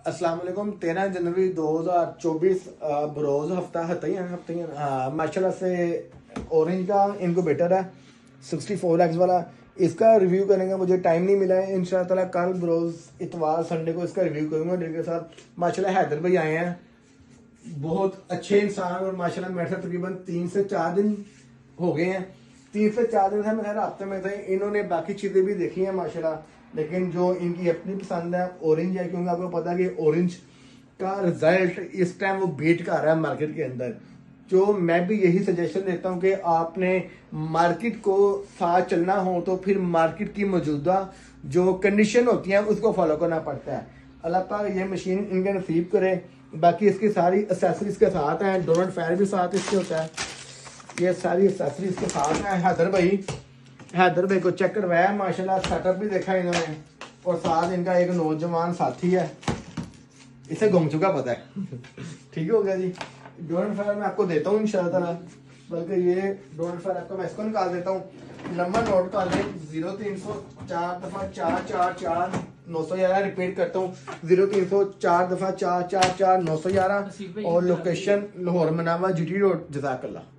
अस्सलाम वालेकुम। 13 जनवरी 2024 बरोज हफ्ता माशाल्लाह से ऑरेंज का इनक्यूबेटर है 64 एक्स वाला। इसका रिव्यू करने का मुझे टाइम नहीं मिला है। इंशाल्लाह ताला कल बरोज इतवार संडे को इसका रिव्यू करूंगा डेट के साथ। माशाल्लाह हैदर भाई आए हैं, बहुत अच्छे इंसान और माशाल्लाह मेरे साथ तकरीबन 3 से 4 दिन हो गए हैं। 3 से 4 दिन से मेरे रास्ते में थे। इन्होंने बाकी चीज़ें भी देखी हैं माशाल्लाह, लेकिन जो इनकी अपनी पसंद है ऑरेंज है, क्योंकि आपको पता है कि ऑरेंज का रिजल्ट इस टाइम वो बीट कर रहा है मार्केट के अंदर। जो मैं भी यही सजेशन देता हूँ कि आपने मार्केट को साथ चलना हो तो फिर मार्केट की मौजूदा जो कंडीशन होती है उसको फॉलो करना पड़ता है। अल्लाह पाक ये मशीन इनके नसीब करे। बाकी इसकी सारी एक्सेसरीज के साथ हैं, डोनट फायर भी साथ इसके होता है, ये सारी एक्सेसरीज के साथ हैं। हैदर भाई को चेक करवाया माशाल्लाह, सेटअप भी देखा इन्होंने, और साथ इनका एक नौजवान साथी है, इसे घूम चुका पता है। ठीक हो गया जी। डोनट फायर मैं आपको देता हूँ इंशाल्लाह, बल्कि ये डोनट फायर आपको मैं इसको निकाल देता हूँ। नंबर नोट कर लें 0304 दफा 444 911। रिपीट करता हूँ 0304 दफा 444 911 और लोकेशन लाहौर मनावा GT रोड। जज़ाकल्लाह।